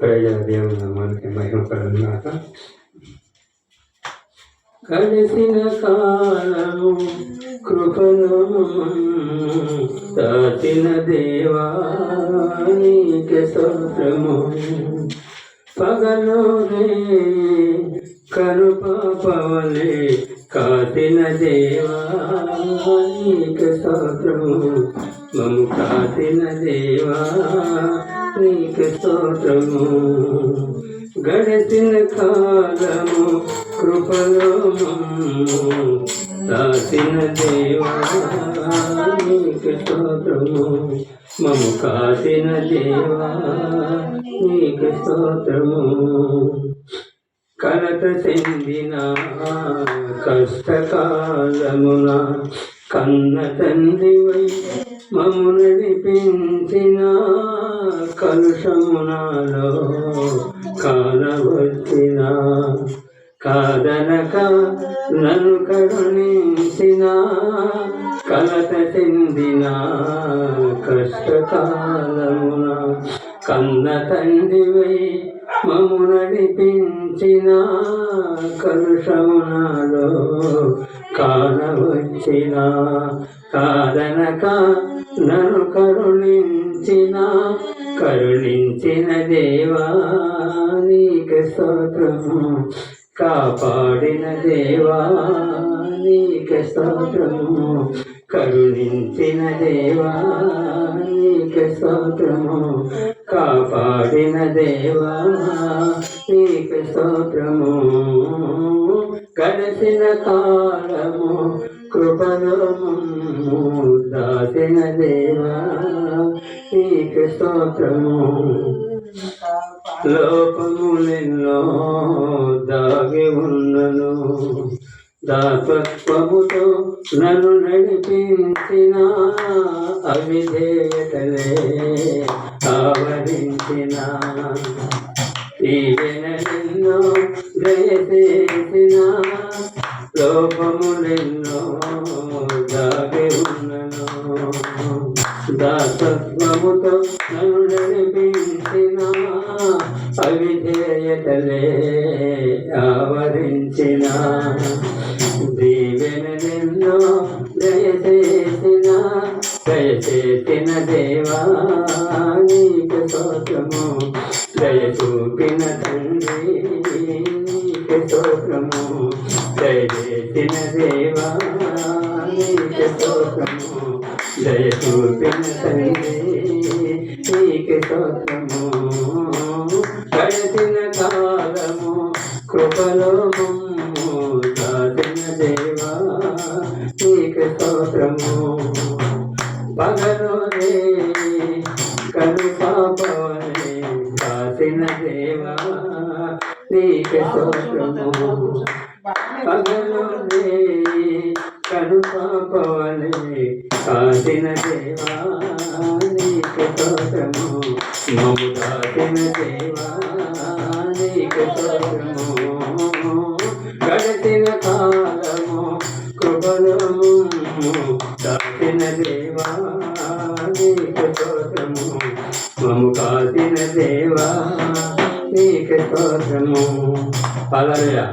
ప్రజల దేవుని నామానికి మహిమ కలుగుగాక. కలిసిన కాలము కృపను దాచిన దేవా నీకే స్తోత్రము. పగలోనే కనుపాపవలే కాచిన దేవా నీకే స్తోత్రము. మము కాచిన దేవా నీకే స్తోత్రము. గడిచిన కాలము కృపలో దాచిన దేవా నీకే స్తోత్రము. మము కాసిన దేవా నీకే స్తోత్రము. కలత చెందిన కష్టకాలమున కన్న తండ్రివై మము నడిపించిన కలుషమునాలో కానవచ్చిన కాదనక నన్ను కరుణించిన కలత చెందిన కష్టకాలమున కన్న తండ్రివై మము నడిపించిన కలుషమునాలో కానవచ్చిన కాదనక నన్ను కరుణించిన దేవా నీకే స్తోత్రము. కాపాడిన దేవా నీకే స్తోత్రము. కరుణించిన దేవా నీకే స్తోత్రము. కాపాడిన దేవా నీకే స్తోత్రము. గడిచిన కాలము కృపలో దాచిన దేవా నీకే స్తోత్రము. లోపములెన్నో దాగి ఉన్నను దాతత్వముతో నన్ను నడిపించిన అవిధేయతలే ఆవరించిన ఈవెనెన్నో దయచేసిన లోపములెన్నో దాగి ఉన్నను దాతత్వముతో నన్ను నడిపించిన అవిధేయతలే ఆవరించిన దీవెనెన్నో దయచేసిన దేవా నీకే స్తోత్రము. దయ చూపిన తండ్రి నీకే స్తోత్రము. దయచేసిన దేవా నీకే స్తోత్రము. దయ చూపిన తండ్రి నీకే స్తోత్రము. గడిచిన కాలము కృపలో దాచిన దేవా నీకే స్తోత్రము. పగలోనే కనుపాపవలే కాచిన దేవా నీకే స్తోత్రము. పగలోనే కనుపాపవలే కాచిన దేవా నీకే స్తోత్రము. మము దాచిన దేవా నీకే స్తోత్రము. గడిచిన కాలము కృపలో దాచిన దేవా నీకే స్తోత్రము. మము కాచిన దేవా నీకే స్తోత్రము. హల్లెలూయా.